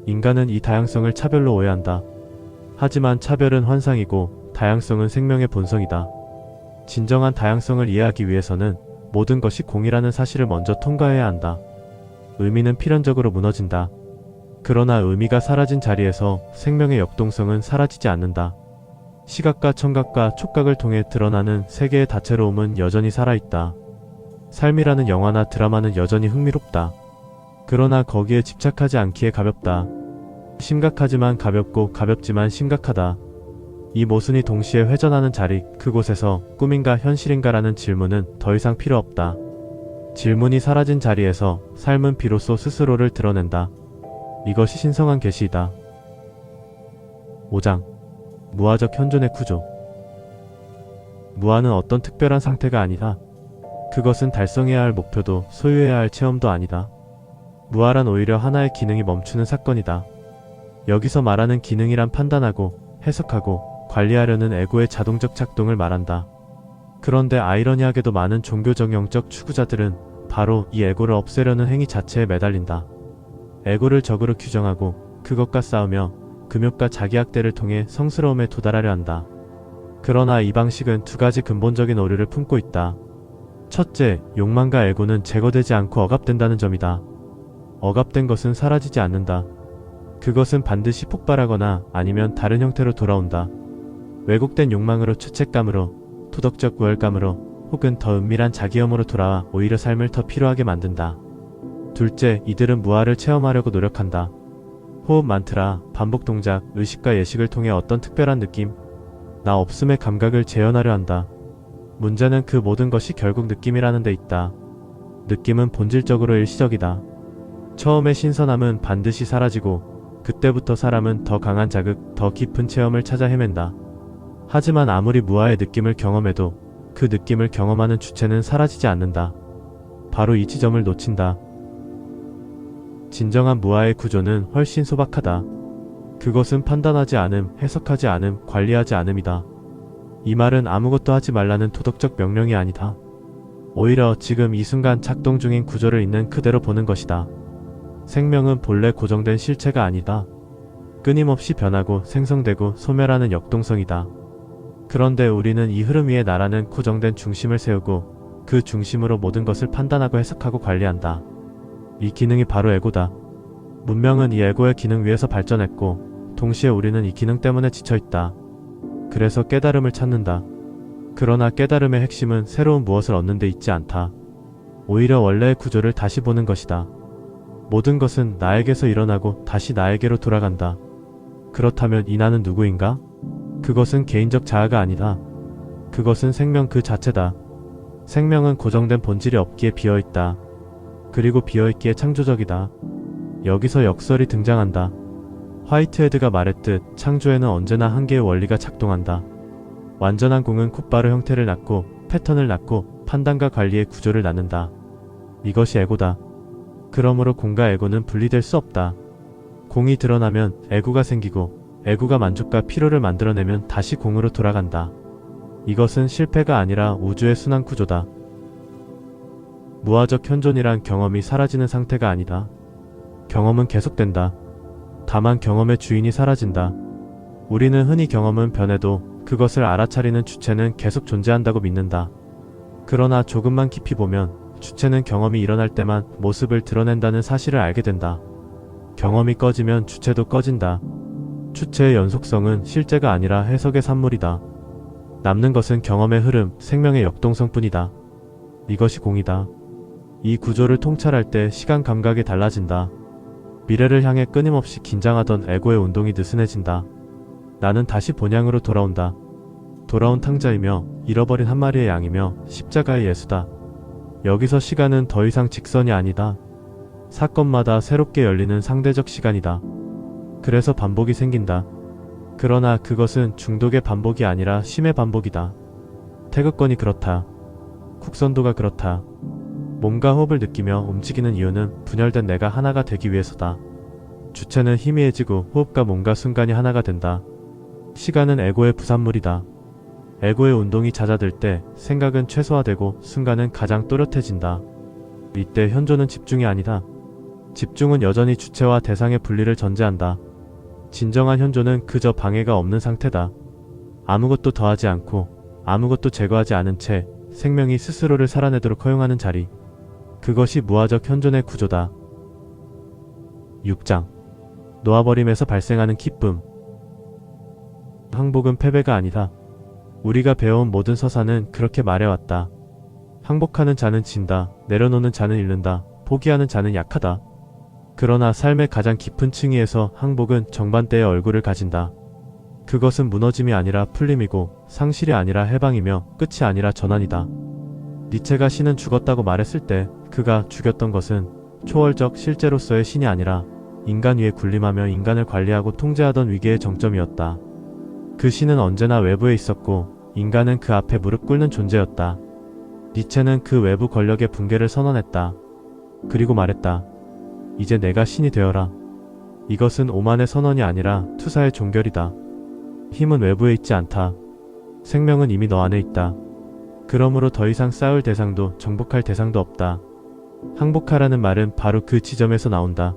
인간은 이 다양성을 차별로 오해한다. 하지만 차별은 환상이고 다양성은 생명의 본성이다. 진정한 다양성을 이해하기 위해서는 모든 것이 공이라는 사실을 먼저 통과해야 한다. 의미는 필연적으로 무너진다. 그러나 의미가 사라진 자리에서 생명의 역동성은 사라지지 않는다. 시각과 청각과 촉각을 통해 드러나는 세계의 다채로움은 여전히 살아있다. 삶이라는 영화나 드라마는 여전히 흥미롭다. 그러나 거기에 집착하지 않기에 가볍다. 심각하지만 가볍고 가볍지만 심각하다. 이 모순이 동시에 회전하는 자리, 그곳에서 꿈인가 현실인가라는 질문은 더 이상 필요 없다. 질문이 사라진 자리에서 삶은 비로소 스스로를 드러낸다. 이것이 신성한 계시이다. 5장. 무아적 현존의 구조. 무아는 어떤 특별한 상태가 아니다. 그것은 달성해야 할 목표도 소유해야 할 체험도 아니다. 무아란 오히려 하나의 기능이 멈추는 사건이다. 여기서 말하는 기능이란 판단하고 해석하고 관리하려는 에고의 자동적 작동을 말한다. 그런데 아이러니하게도 많은 종교적 영적 추구자들은 바로 이 에고를 없애려는 행위 자체에 매달린다. 에고를 적으로 규정하고 그것과 싸우며 금욕과 자기학대를 통해 성스러움에 도달하려 한다. 그러나 이 방식은 두 가지 근본적인 오류를 품고 있다. 첫째, 욕망과 에고는 제거되지 않고 억압된다는 점이다. 억압된 것은 사라지지 않는다. 그것은 반드시 폭발하거나 아니면 다른 형태로 돌아온다. 왜곡된 욕망으로 죄책감으로, 도덕적 우월감으로 혹은 더 은밀한 자기혐오로 돌아와 오히려 삶을 더 피로하게 만든다. 둘째, 이들은 무아를 체험하려고 노력한다. 호흡 만트라, 반복 동작, 의식과 예식을 통해 어떤 특별한 느낌, 나 없음의 감각을 재현하려 한다. 문제는 그 모든 것이 결국 느낌이라는 데 있다. 느낌은 본질적으로 일시적이다. 처음의 신선함은 반드시 사라지고 그때부터 사람은 더 강한 자극, 더 깊은 체험을 찾아 헤맨다. 하지만 아무리 무아의 느낌을 경험해도 그 느낌을 경험하는 주체는 사라지지 않는다. 바로 이 지점을 놓친다. 진정한 무아의 구조는 훨씬 소박하다. 그것은 판단하지 않음, 해석하지 않음, 관리하지 않음이다. 이 말은 아무것도 하지 말라는 도덕적 명령이 아니다. 오히려 지금 이 순간 작동 중인 구조를 있는 그대로 보는 것이다. 생명은 본래 고정된 실체가 아니다. 끊임없이 변하고 생성되고 소멸하는 역동성이다. 그런데 우리는 이 흐름 위에 나라는 고정된 중심을 세우고 그 중심으로 모든 것을 판단하고 해석하고 관리한다. 이 기능이 바로 에고다. 문명은 이 에고의 기능 위에서 발전했고 동시에 우리는 이 기능 때문에 지쳐있다. 그래서 깨달음을 찾는다. 그러나 깨달음의 핵심은 새로운 무엇을 얻는 데 있지 않다. 오히려 원래의 구조를 다시 보는 것이다. 모든 것은 나에게서 일어나고 다시 나에게로 돌아간다. 그렇다면 이 나는 누구인가? 그것은 개인적 자아가 아니다. 그것은 생명 그 자체다. 생명은 고정된 본질이 없기에 비어있다. 그리고 비어있기에 창조적이다. 여기서 역설이 등장한다. 화이트헤드가 말했듯 창조에는 언제나 한 개의 원리가 작동한다. 완전한 공은 곧바로 형태를 낳고 패턴을 낳고 판단과 관리의 구조를 낳는다. 이것이 에고다. 그러므로 공과 에고는 분리될 수 없다. 공이 드러나면 에고가 생기고 에고가 만족과 피로를 만들어내면 다시 공으로 돌아간다. 이것은 실패가 아니라 우주의 순환 구조다. 무아적 현존이란 경험이 사라지는 상태가 아니다. 경험은 계속된다. 다만 경험의 주인이 사라진다. 우리는 흔히 경험은 변해도 그것을 알아차리는 주체는 계속 존재한다고 믿는다. 그러나 조금만 깊이 보면 주체는 경험이 일어날 때만 모습을 드러낸다는 사실을 알게 된다. 경험이 꺼지면 주체도 꺼진다. 주체의 연속성은 실제가 아니라 해석의 산물이다. 남는 것은 경험의 흐름, 생명의 역동성뿐이다. 이것이 공이다. 이 구조를 통찰할 때 시간 감각이 달라진다. 미래를 향해 끊임없이 긴장하던 에고의 운동이 느슨해진다. 나는 다시 본향으로 돌아온다. 돌아온 탕자이며 잃어버린 한 마리의 양이며 십자가의 예수다. 여기서 시간은 더 이상 직선이 아니다. 사건마다 새롭게 열리는 상대적 시간이다. 그래서 반복이 생긴다. 그러나 그것은 중독의 반복이 아니라 심의 반복이다. 태극권이 그렇다. 국선도가 그렇다. 몸과 호흡을 느끼며 움직이는 이유는 분열된 내가 하나가 되기 위해서다. 주체는 희미해지고 호흡과 몸과 순간이 하나가 된다. 시간은 에고의 부산물이다. 에고의 운동이 잦아들 때 생각은 최소화되고 순간은 가장 또렷해진다. 이때 현존은 집중이 아니다. 집중은 여전히 주체와 대상의 분리를 전제한다. 진정한 현존은 그저 방해가 없는 상태다. 아무것도 더하지 않고 아무것도 제거하지 않은 채 생명이 스스로를 살아내도록 허용하는 자리. 그것이 무아적 현존의 구조다. 6장. 놓아버림에서 발생하는 기쁨. 항복은 패배가 아니다. 우리가 배워온 모든 서사는 그렇게 말해왔다. 항복하는 자는 진다. 내려놓는 자는 잃는다. 포기하는 자는 약하다. 그러나 삶의 가장 깊은 층위에서 항복은 정반대의 얼굴을 가진다. 그것은 무너짐이 아니라 풀림이고 상실이 아니라 해방이며 끝이 아니라 전환이다. 니체가 신은 죽었다고 말했을 때 그가 죽였던 것은 초월적 실제로서의 신이 아니라 인간 위에 군림하며 인간을 관리하고 통제하던 위계의 정점이었다. 그 신은 언제나 외부에 있었고 인간은 그 앞에 무릎 꿇는 존재였다. 니체는 그 외부 권력의 붕괴를 선언했다. 그리고 말했다. 이제 내가 신이 되어라. 이것은 오만의 선언이 아니라 투사의 종결이다. 힘은 외부에 있지 않다. 생명은 이미 너 안에 있다. 그러므로 더 이상 싸울 대상도 정복할 대상도 없다. 항복하라는 말은 바로 그 지점에서 나온다.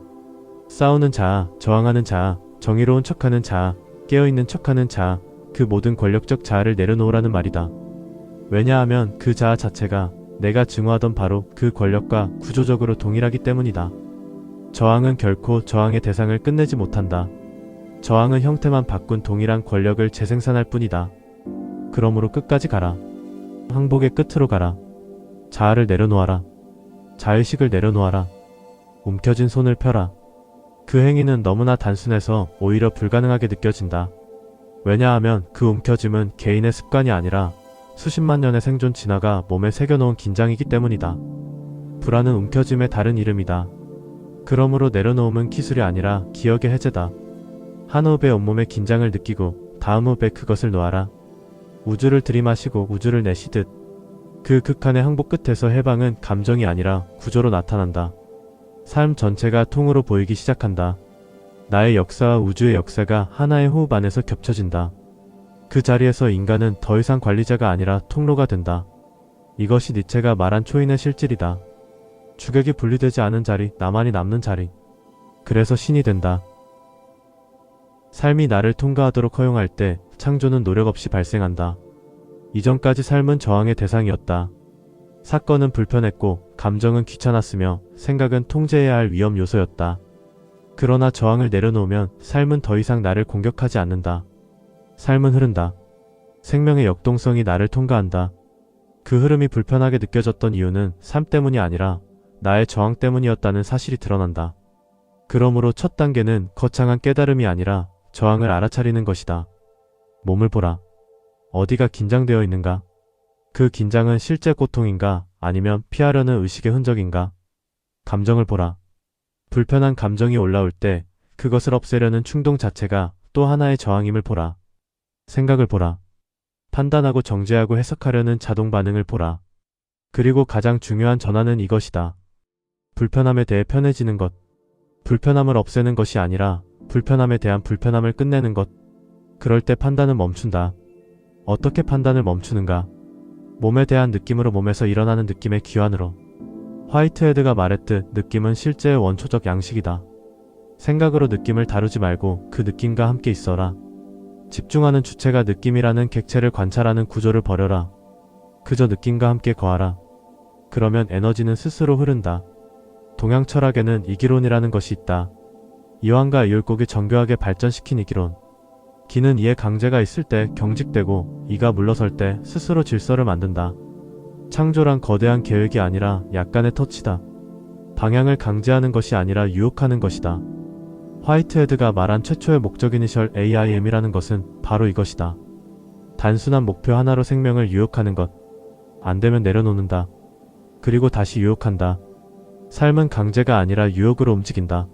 싸우는 자, 저항하는 자, 정의로운 척하는 자, 깨어있는 척하는 자, 그 모든 권력적 자아를 내려놓으라는 말이다. 왜냐하면 그 자아 자체가 내가 증오하던 바로 그 권력과 구조적으로 동일하기 때문이다. 저항은 결코 저항의 대상을 끝내지 못한다. 저항은 형태만 바꾼 동일한 권력을 재생산할 뿐이다. 그러므로 끝까지 가라. 항복의 끝으로 가라. 자아를 내려놓아라. 자의식을 내려놓아라. 움켜진 손을 펴라. 그 행위는 너무나 단순해서 오히려 불가능하게 느껴진다. 왜냐하면 그 움켜짐은 개인의 습관이 아니라 수십만 년의 생존 진화가 몸에 새겨놓은 긴장이기 때문이다. 불안은 움켜짐의 다른 이름이다. 그러므로 내려놓음은 기술이 아니라 기억의 해제다. 한 호흡에 온몸의 긴장을 느끼고 다음 호흡에 그것을 놓아라. 우주를 들이마시고 우주를 내쉬듯 그 극한의 항복 끝에서 해방은 감정이 아니라 구조로 나타난다. 삶 전체가 통으로 보이기 시작한다. 나의 역사와 우주의 역사가 하나의 호흡 안에서 겹쳐진다. 그 자리에서 인간은 더 이상 관리자가 아니라 통로가 된다. 이것이 니체가 말한 초인의 실질이다. 주객이 분리되지 않은 자리, 나만이 남는 자리. 그래서 신이 된다. 삶이 나를 통과하도록 허용할 때 창조는 노력 없이 발생한다. 이전까지 삶은 저항의 대상이었다. 사건은 불편했고 감정은 귀찮았으며 생각은 통제해야 할 위험 요소였다. 그러나 저항을 내려놓으면 삶은 더 이상 나를 공격하지 않는다. 삶은 흐른다. 생명의 역동성이 나를 통과한다. 그 흐름이 불편하게 느껴졌던 이유는 삶 때문이 아니라 나의 저항 때문이었다는 사실이 드러난다. 그러므로 첫 단계는 거창한 깨달음이 아니라 저항을 알아차리는 것이다. 몸을 보라. 어디가 긴장되어 있는가? 그 긴장은 실제 고통인가 아니면 피하려는 의식의 흔적인가? 감정을 보라. 불편한 감정이 올라올 때 그것을 없애려는 충동 자체가 또 하나의 저항임을 보라. 생각을 보라. 판단하고 정죄하고 해석하려는 자동 반응을 보라. 그리고 가장 중요한 전환은 이것이다. 불편함에 대해 편해지는 것. 불편함을 없애는 것이 아니라 불편함에 대한 불편함을 끝내는 것. 그럴 때 판단은 멈춘다. 어떻게 판단을 멈추는가? 몸에 대한 느낌으로, 몸에서 일어나는 느낌의 귀환으로. 화이트헤드가 말했듯 느낌은 실제의 원초적 양식이다. 생각으로 느낌을 다루지 말고 그 느낌과 함께 있어라. 집중하는 주체가 느낌이라는 객체를 관찰하는 구조를 버려라. 그저 느낌과 함께 거하라. 그러면 에너지는 스스로 흐른다. 동양 철학에는 이기론이라는 것이 있다. 이완과 이율곡이 정교하게 발전시킨 이기론. 기는 이에 강제가 있을 때 경직되고 이가 물러설 때 스스로 질서를 만든다. 창조란 거대한 계획이 아니라 약간의 터치다. 방향을 강제하는 것이 아니라 유혹하는 것이다. 화이트헤드가 말한 최초의 목적 이니셜 AIM이라는 것은 바로 이것이다. 단순한 목표 하나로 생명을 유혹하는 것. 안 되면 내려놓는다. 그리고 다시 유혹한다. 삶은 강제가 아니라 유혹으로 움직인다.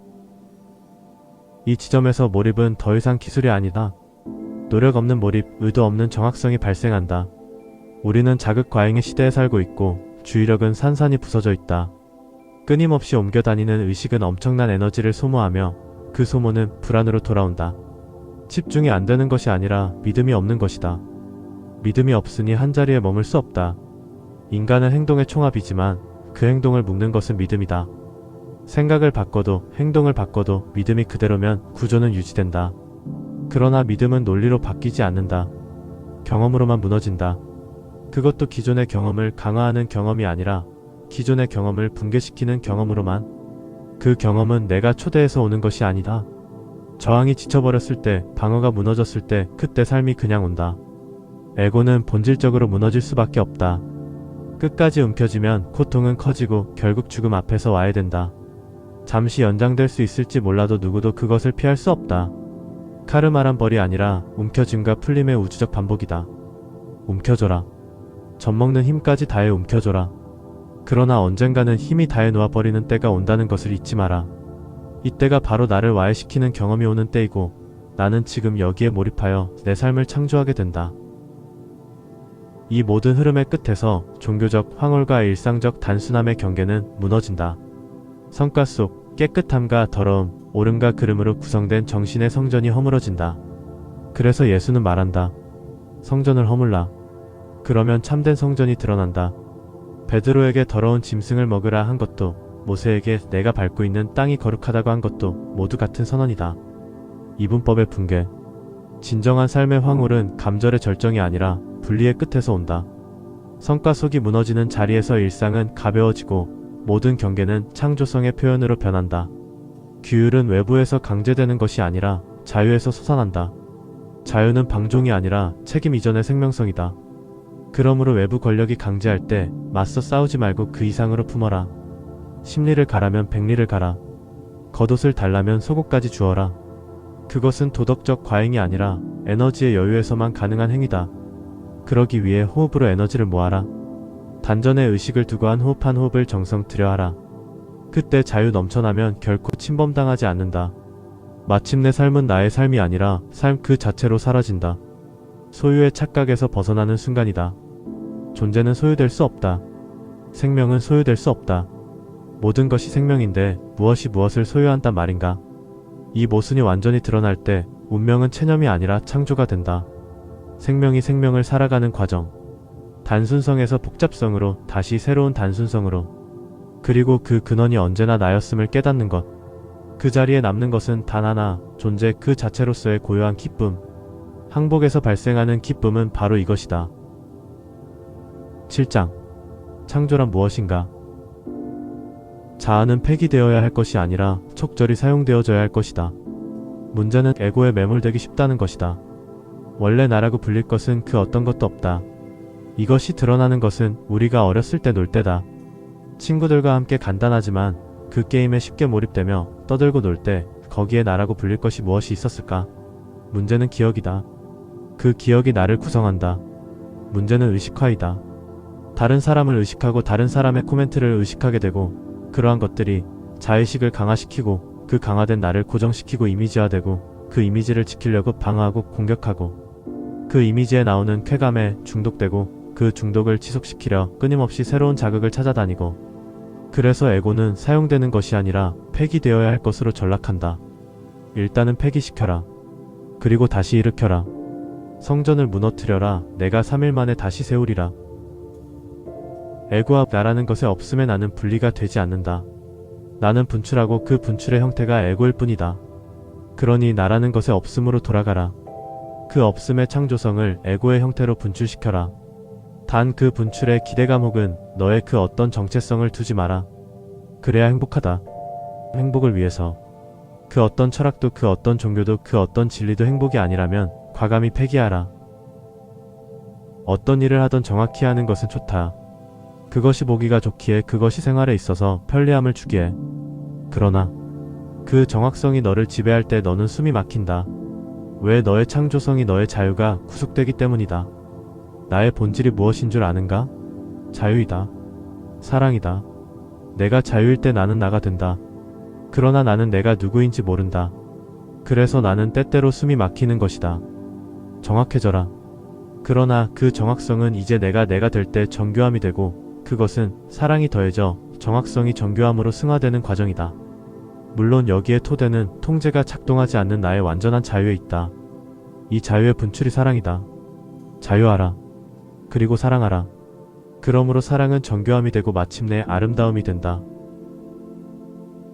이 지점에서 몰입은 더 이상 기술이 아니다. 노력 없는 몰입, 의도 없는 정확성이 발생한다. 우리는 자극 과잉의 시대에 살고 있고 주의력은 산산이 부서져 있다. 끊임없이 옮겨다니는 의식은 엄청난 에너지를 소모하며 그 소모는 불안으로 돌아온다. 집중이 안 되는 것이 아니라 믿음이 없는 것이다. 믿음이 없으니 한자리에 머물 수 없다. 인간은 행동의 총합이지만 그 행동을 묶는 것은 믿음이다. 생각을 바꿔도 행동을 바꿔도 믿음이 그대로면 구조는 유지된다. 그러나 믿음은 논리로 바뀌지 않는다. 경험으로만 무너진다. 그것도 기존의 경험을 강화하는 경험이 아니라 기존의 경험을 붕괴시키는 경험으로만. 그 경험은 내가 초대해서 오는 것이 아니다. 저항이 지쳐버렸을 때, 방어가 무너졌을 때 그때 삶이 그냥 온다. 에고는 본질적으로 무너질 수밖에 없다. 끝까지 움켜쥐면 고통은 커지고 결국 죽음 앞에서 와야 된다. 잠시 연장될 수 있을지 몰라도 누구도 그것을 피할 수 없다. 카르마란 벌이 아니라 움켜짐과 풀림의 우주적 반복이다. 움켜줘라. 젖먹는 힘까지 다해 움켜줘라. 그러나 언젠가는 힘이 다해 놓아버리는 때가 온다는 것을 잊지 마라. 이때가 바로 나를 와해시키는 경험이 오는 때이고 나는 지금 여기에 몰입하여 내 삶을 창조하게 된다. 이 모든 흐름의 끝에서 종교적 황홀과 일상적 단순함의 경계는 무너진다. 성과 속 깨끗함과 더러움, 옳음과 그름으로 구성된 정신의 성전이 허물어진다. 그래서 예수는 말한다. 성전을 허물라. 그러면 참된 성전이 드러난다. 베드로에게 더러운 짐승을 먹으라 한 것도, 모세에게 내가 밟고 있는 땅이 거룩하다고 한 것도 모두 같은 선언이다. 이분법의 붕괴. 진정한 삶의 황홀은 감절의 절정이 아니라 분리의 끝에서 온다. 성과 속이 무너지는 자리에서 일상은 가벼워지고 모든 경계는 창조성의 표현으로 변한다. 규율은 외부에서 강제되는 것이 아니라 자유에서 솟아난다. 자유는 방종이 아니라 책임 이전의 생명성이다. 그러므로 외부 권력이 강제할 때 맞서 싸우지 말고 그 이상으로 품어라. 십리를 가라면 백리를 가라. 겉옷을 달라면 속옷까지 주어라. 그것은 도덕적 과잉이 아니라 에너지의 여유에서만 가능한 행위다. 그러기 위해 호흡으로 에너지를 모아라. 단전에 의식을 두고 한 호흡을 정성 들여 하라. 그때 자유 넘쳐나면 결코 침범당하지 않는다. 마침내 삶은 나의 삶이 아니라 삶 그 자체로 사라진다. 소유의 착각에서 벗어나는 순간이다. 존재는 소유될 수 없다. 생명은 소유될 수 없다. 모든 것이 생명인데 무엇이 무엇을 소유한단 말인가? 이 모순이 완전히 드러날 때 운명은 체념이 아니라 창조가 된다. 생명이 생명을 살아가는 과정. 단순성에서 복잡성으로 다시 새로운 단순성으로. 그리고 그 근원이 언제나 나였음을 깨닫는 것. 그 자리에 남는 것은 단 하나, 존재 그 자체로서의 고요한 기쁨. 항복에서 발생하는 기쁨은 바로 이것이다. 7장. 창조란 무엇인가? 자아는 폐기되어야 할 것이 아니라 척절히 사용되어져야 할 것이다. 문제는 에고에 매몰되기 쉽다는 것이다. 원래 나라고 불릴 것은 그 어떤 것도 없다. 이것이 드러나는 것은 우리가 어렸을 때 놀 때다. 친구들과 함께 간단하지만 그 게임에 쉽게 몰입되며 떠들고 놀 때 거기에 나라고 불릴 것이 무엇이 있었을까? 문제는 기억이다. 그 기억이 나를 구성한다. 문제는 의식화이다. 다른 사람을 의식하고 다른 사람의 코멘트를 의식하게 되고 그러한 것들이 자의식을 강화시키고 그 강화된 나를 고정시키고 이미지화되고 그 이미지를 지키려고 방어하고 공격하고 그 이미지에 나오는 쾌감에 중독되고 그 중독을 지속시키려 끊임없이 새로운 자극을 찾아다니고 그래서 에고는 사용되는 것이 아니라 폐기되어야 할 것으로 전락한다. 일단은 폐기시켜라. 그리고 다시 일으켜라. 성전을 무너뜨려라. 내가 3일 만에 다시 세우리라. 에고와 나라는 것의 없음에 나는 분리가 되지 않는다. 나는 분출하고 그 분출의 형태가 에고일 뿐이다. 그러니 나라는 것의 없음으로 돌아가라. 그 없음의 창조성을 에고의 형태로 분출시켜라. 단 그 분출의 기대감 혹은 너의 그 어떤 정체성을 두지 마라. 그래야 행복하다. 행복을 위해서. 그 어떤 철학도 그 어떤 종교도 그 어떤 진리도 행복이 아니라면 과감히 폐기하라. 어떤 일을 하던 정확히 하는 것은 좋다. 그것이 보기가 좋기에 그것이 생활에 있어서 편리함을 주기에. 그러나 그 정확성이 너를 지배할 때 너는 숨이 막힌다. 왜? 너의 창조성이 너의 자유가 구속되기 때문이다. 나의 본질이 무엇인 줄 아는가? 자유이다. 사랑이다. 내가 자유일 때 나는 나가 된다. 그러나 나는 내가 누구인지 모른다. 그래서 나는 때때로 숨이 막히는 것이다. 정확해져라. 그러나 그 정확성은 이제 내가 될 때 정교함이 되고 그것은 사랑이 더해져 정확성이 정교함으로 승화되는 과정이다. 물론 여기에 토대는 통제가 작동하지 않는 나의 완전한 자유에 있다. 이 자유의 분출이 사랑이다. 자유하라. 그리고 사랑하라. 그러므로 사랑은 정교함이 되고 마침내 아름다움이 된다.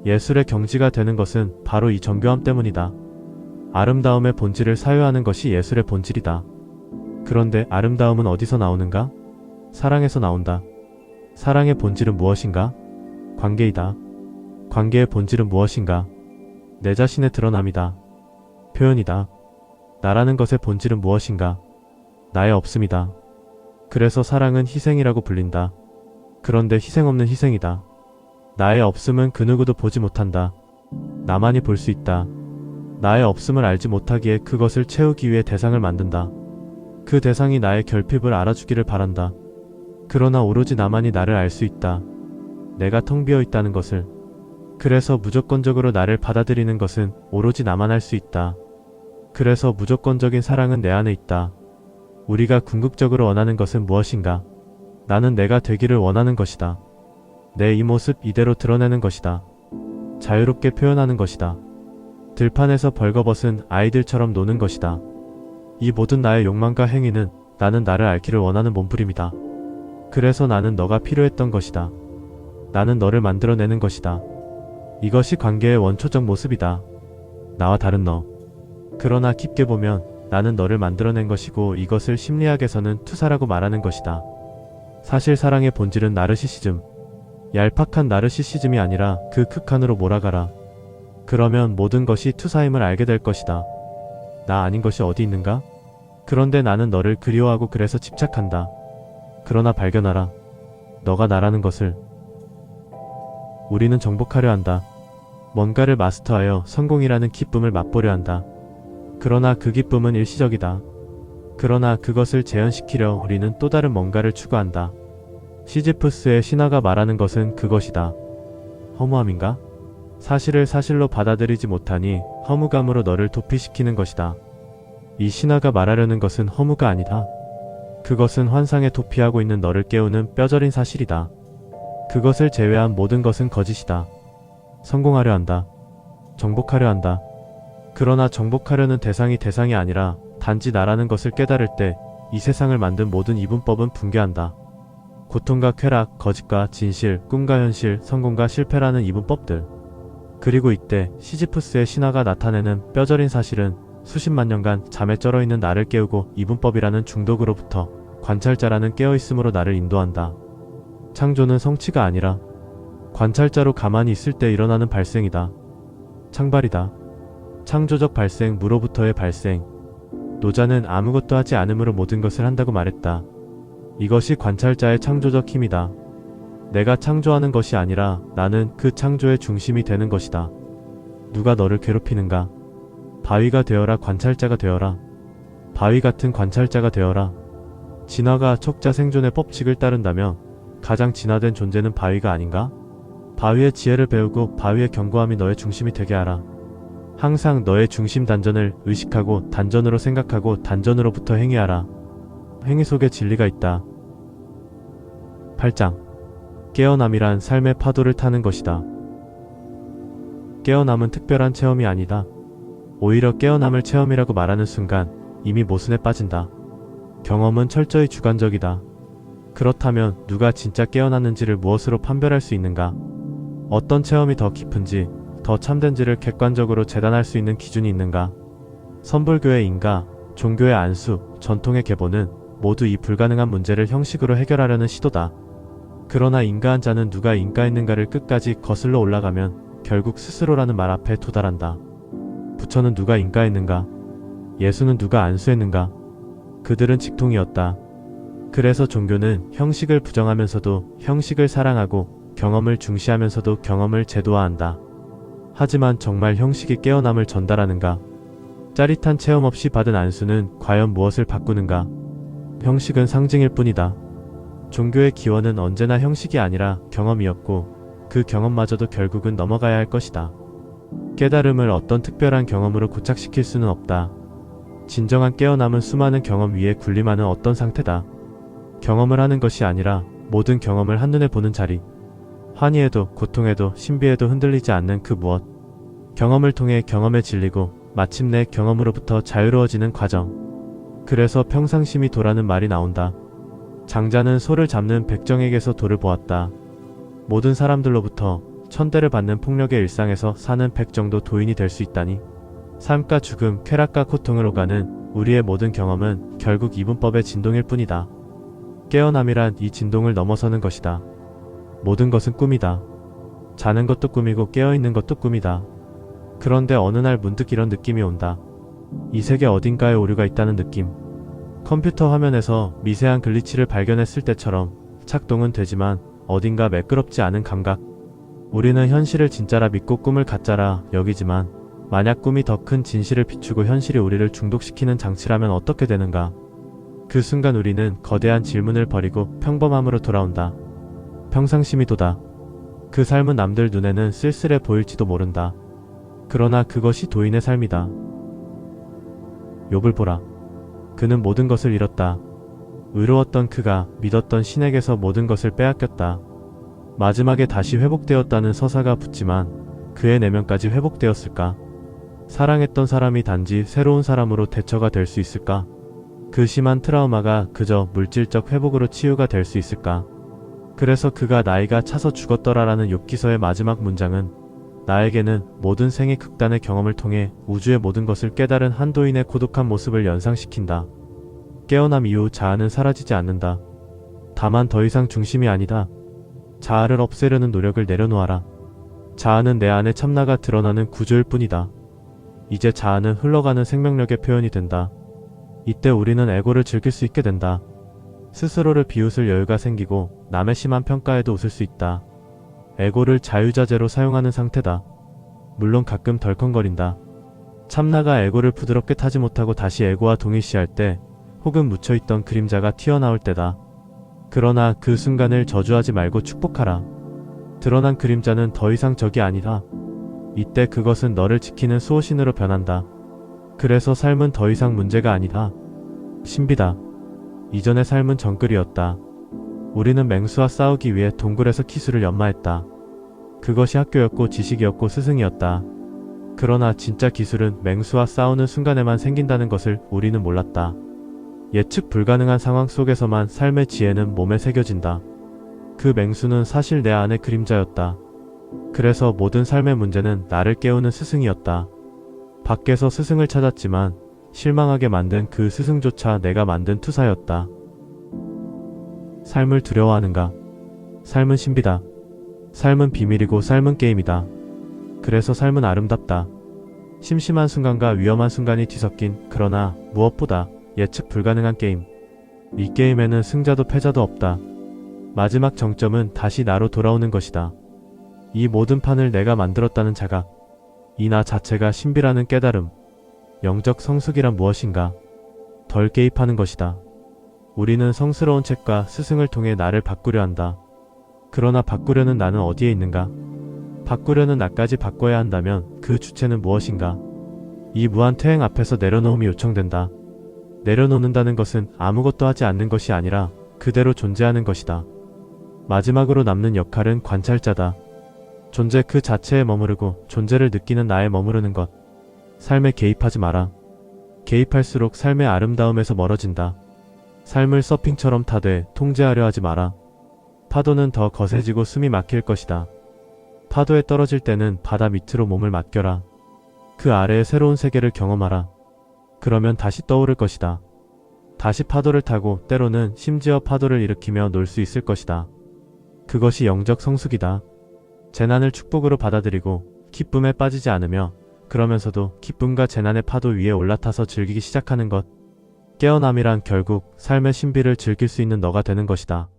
예술의 경지가 되는 것은 바로 이 정교함 때문이다. 아름다움의 본질을 사유하는 것이 예술의 본질이다. 그런데 아름다움은 어디서 나오는가? 사랑에서 나온다. 사랑의 본질은 무엇인가? 관계이다. 관계의 본질은 무엇인가? 내 자신의 드러남이다. 표현이다. 나라는 것의 본질은 무엇인가? 나의 없음이다. 그래서 사랑은 희생이라고 불린다. 그런데 희생 없는 희생이다. 나의 없음은 그 누구도 보지 못한다. 나만이 볼 수 있다. 나의 없음을 알지 못하기에 그것을 채우기 위해 대상을 만든다. 그 대상이 나의 결핍을 알아주기를 바란다. 그러나 오로지 나만이 나를 알 수 있다. 내가 텅 비어 있다는 것을. 그래서 무조건적으로 나를 받아들이는 것은 오로지 나만 할 수 있다. 그래서 무조건적인 사랑은 내 안에 있다. 우리가 궁극적으로 원하는 것은 무엇인가? 나는 내가 되기를 원하는 것이다. 내 이 모습 이대로 드러내는 것이다. 자유롭게 표현하는 것이다. 들판에서 벌거벗은 아이들처럼 노는 것이다. 이 모든 나의 욕망과 행위는 나는 나를 앓기를 원하는 몸부림이다. 그래서 나는 너가 필요했던 것이다. 나는 너를 만들어내는 것이다. 이것이 관계의 원초적 모습이다. 나와 다른 너. 그러나 깊게 보면 나는 너를 만들어낸 것이고 이것을 심리학에서는 투사라고 말하는 것이다. 사실 사랑의 본질은 나르시시즘. 얄팍한 나르시시즘이 아니라 그 극한으로 몰아가라. 그러면 모든 것이 투사임을 알게 될 것이다. 나 아닌 것이 어디 있는가? 그런데 나는 너를 그리워하고 그래서 집착한다. 그러나 발견하라. 너가 나라는 것을. 우리는 정복하려 한다. 뭔가를 마스터하여 성공이라는 기쁨을 맛보려 한다. 그러나 그 기쁨은 일시적이다. 그러나 그것을 재현시키려 우리는 또 다른 뭔가를 추구한다. 시지프스의 신화가 말하는 것은 그것이다. 허무함인가? 사실을 사실로 받아들이지 못하니 허무감으로 너를 도피시키는 것이다. 이 신화가 말하려는 것은 허무가 아니다. 그것은 환상에 도피하고 있는 너를 깨우는 뼈저린 사실이다. 그것을 제외한 모든 것은 거짓이다. 성공하려 한다. 정복하려 한다. 그러나 정복하려는 대상이 아니라 단지 나라는 것을 깨달을 때 이 세상을 만든 모든 이분법은 붕괴한다. 고통과 쾌락, 거짓과 진실, 꿈과 현실, 성공과 실패라는 이분법들. 그리고 이때 시지프스의 신화가 나타내는 뼈저린 사실은 수십만 년간 잠에 쩔어있는 나를 깨우고 이분법이라는 중독으로부터 관찰자라는 깨어있음으로 나를 인도한다. 창조는 성취가 아니라 관찰자로 가만히 있을 때 일어나는 발생이다. 창발이다. 창조적 발생, 무로부터의 발생. 노자는 아무것도 하지 않음으로 모든 것을 한다고 말했다. 이것이 관찰자의 창조적 힘이다. 내가 창조하는 것이 아니라 나는 그 창조의 중심이 되는 것이다. 누가 너를 괴롭히는가? 바위가 되어라. 관찰자가 되어라. 바위 같은 관찰자가 되어라. 진화가 척자 생존의 법칙을 따른다면 가장 진화된 존재는 바위가 아닌가? 바위의 지혜를 배우고 바위의 견고함이 너의 중심이 되게 하라. 항상 너의 중심 단전을 의식하고 단전으로 생각하고 단전으로부터 행위하라. 행위 속에 진리가 있다. 8장. 깨어남이란 삶의 파도를 타는 것이다. 깨어남은 특별한 체험이 아니다. 오히려 깨어남을 체험이라고 말하는 순간 이미 모순에 빠진다. 경험은 철저히 주관적이다. 그렇다면 누가 진짜 깨어났는지를 무엇으로 판별할 수 있는가? 어떤 체험이 더 깊은지, 더 참된지를 객관적으로 재단할 수 있는 기준이 있는가? 선불교의 인가, 종교의 안수, 전통의 계보는 모두 이 불가능한 문제를 형식으로 해결하려는 시도다. 그러나 인가한 자는 누가 인가했는가를 끝까지 거슬러 올라가면 결국 스스로라는 말 앞에 도달한다. 부처는 누가 인가했는가? 예수는 누가 안수했는가? 그들은 직통이었다. 그래서 종교는 형식을 부정하면서도 형식을 사랑하고 경험을 중시하면서도 경험을 제도화한다. 하지만 정말 형식이 깨어남을 전달하는가? 짜릿한 체험 없이 받은 안수는 과연 무엇을 바꾸는가? 형식은 상징일 뿐이다. 종교의 기원은 언제나 형식이 아니라 경험이었고 그 경험마저도 결국은 넘어가야 할 것이다. 깨달음을 어떤 특별한 경험으로 고착시킬 수는 없다. 진정한 깨어남은 수많은 경험 위에 군림하는 어떤 상태다. 경험을 하는 것이 아니라 모든 경험을 한눈에 보는 자리. 환희에도 고통에도 신비에도 흔들리지 않는 그 무엇. 경험을 통해 경험에 질리고 마침내 경험으로부터 자유로워지는 과정. 그래서 평상심이 도라는 말이 나온다. 장자는 소를 잡는 백정에게서 도를 보았다. 모든 사람들로부터 천대를 받는 폭력의 일상에서 사는 백정도 도인이 될 수 있다니. 삶과 죽음, 쾌락과 고통을 오가는 우리의 모든 경험은 결국 이분법의 진동일 뿐이다. 깨어남이란 이 진동을 넘어서는 것이다. 모든 것은 꿈이다. 자는 것도 꿈이고 깨어있는 것도 꿈이다. 그런데 어느 날 문득 이런 느낌이 온다. 이 세계 어딘가에 오류가 있다는 느낌. 컴퓨터 화면에서 미세한 글리치를 발견했을 때처럼 착동은 되지만 어딘가 매끄럽지 않은 감각. 우리는 현실을 진짜라 믿고 꿈을 가짜라 여기지만 만약 꿈이 더 큰 진실을 비추고 현실이 우리를 중독시키는 장치라면 어떻게 되는가? 그 순간 우리는 거대한 질문을 버리고 평범함으로 돌아온다. 평상심이 도다. 그 삶은 남들 눈에는 쓸쓸해 보일지도 모른다. 그러나 그것이 도인의 삶이다. 욥을 보라. 그는 모든 것을 잃었다. 의로웠던 그가 믿었던 신에게서 모든 것을 빼앗겼다. 마지막에 다시 회복되었다는 서사가 붙지만 그의 내면까지 회복되었을까? 사랑했던 사람이 단지 새로운 사람으로 대처가 될 수 있을까? 그 심한 트라우마가 그저 물질적 회복으로 치유가 될 수 있을까? 그래서 그가 나이가 차서 죽었더라라는 욥기서의 마지막 문장은 나에게는 모든 생의 극단의 경험을 통해 우주의 모든 것을 깨달은 한도인의 고독한 모습을 연상시킨다. 깨어남 이후 자아는 사라지지 않는다. 다만 더 이상 중심이 아니다. 자아를 없애려는 노력을 내려놓아라. 자아는 내 안에 참나가 드러나는 구조일 뿐이다. 이제 자아는 흘러가는 생명력의 표현이 된다. 이때 우리는 에고를 즐길 수 있게 된다. 스스로를 비웃을 여유가 생기고 남의 심한 평가에도 웃을 수 있다. 에고를 자유자재로 사용하는 상태다. 물론 가끔 덜컹거린다. 참나가 에고를 부드럽게 타지 못하고 다시 에고와 동일시할 때 혹은 묻혀있던 그림자가 튀어나올 때다. 그러나 그 순간을 저주하지 말고 축복하라. 드러난 그림자는 더 이상 적이 아니다. 이때 그것은 너를 지키는 수호신으로 변한다. 그래서 삶은 더 이상 문제가 아니다. 신비다. 이전의 삶은 정글이었다. 우리는 맹수와 싸우기 위해 동굴에서 키수를 연마했다. 그것이 학교였고 지식이었고 스승이었다. 그러나 진짜 기술은 맹수와 싸우는 순간에만 생긴다는 것을 우리는 몰랐다. 예측 불가능한 상황 속에서만 삶의 지혜는 몸에 새겨진다. 그 맹수는 사실 내 안의 그림자였다. 그래서 모든 삶의 문제는 나를 깨우는 스승이었다. 밖에서 스승을 찾았지만 실망하게 만든 그 스승조차 내가 만든 투사였다. 삶을 두려워하는가? 삶은 신비다. 삶은 비밀이고 삶은 게임이다. 그래서 삶은 아름답다. 심심한 순간과 위험한 순간이 뒤섞인 그러나 무엇보다 예측 불가능한 게임. 이 게임에는 승자도 패자도 없다. 마지막 정점은 다시 나로 돌아오는 것이다. 이 모든 판을 내가 만들었다는 자각. 이 나 자체가 신비라는 깨달음. 영적 성숙이란 무엇인가? 덜 개입하는 것이다. 우리는 성스러운 책과 스승을 통해 나를 바꾸려 한다. 그러나 바꾸려는 나는 어디에 있는가? 바꾸려는 나까지 바꿔야 한다면 그 주체는 무엇인가? 이 무한 퇴행 앞에서 내려놓음이 요청된다. 내려놓는다는 것은 아무것도 하지 않는 것이 아니라 그대로 존재하는 것이다. 마지막으로 남는 역할은 관찰자다. 존재 그 자체에 머무르고 존재를 느끼는 나에 머무르는 것. 삶에 개입하지 마라. 개입할수록 삶의 아름다움에서 멀어진다. 삶을 서핑처럼 타되 통제하려 하지 마라. 파도는 더 거세지고 숨이 막힐 것이다. 파도에 떨어질 때는 바다 밑으로 몸을 맡겨라. 그 아래의 새로운 세계를 경험하라. 그러면 다시 떠오를 것이다. 다시 파도를 타고 때로는 심지어 파도를 일으키며 놀 수 있을 것이다. 그것이 영적 성숙이다. 재난을 축복으로 받아들이고 기쁨에 빠지지 않으며 그러면서도 기쁨과 재난의 파도 위에 올라타서 즐기기 시작하는 것. 깨어남이란 결국 삶의 신비를 즐길 수 있는 너가 되는 것이다.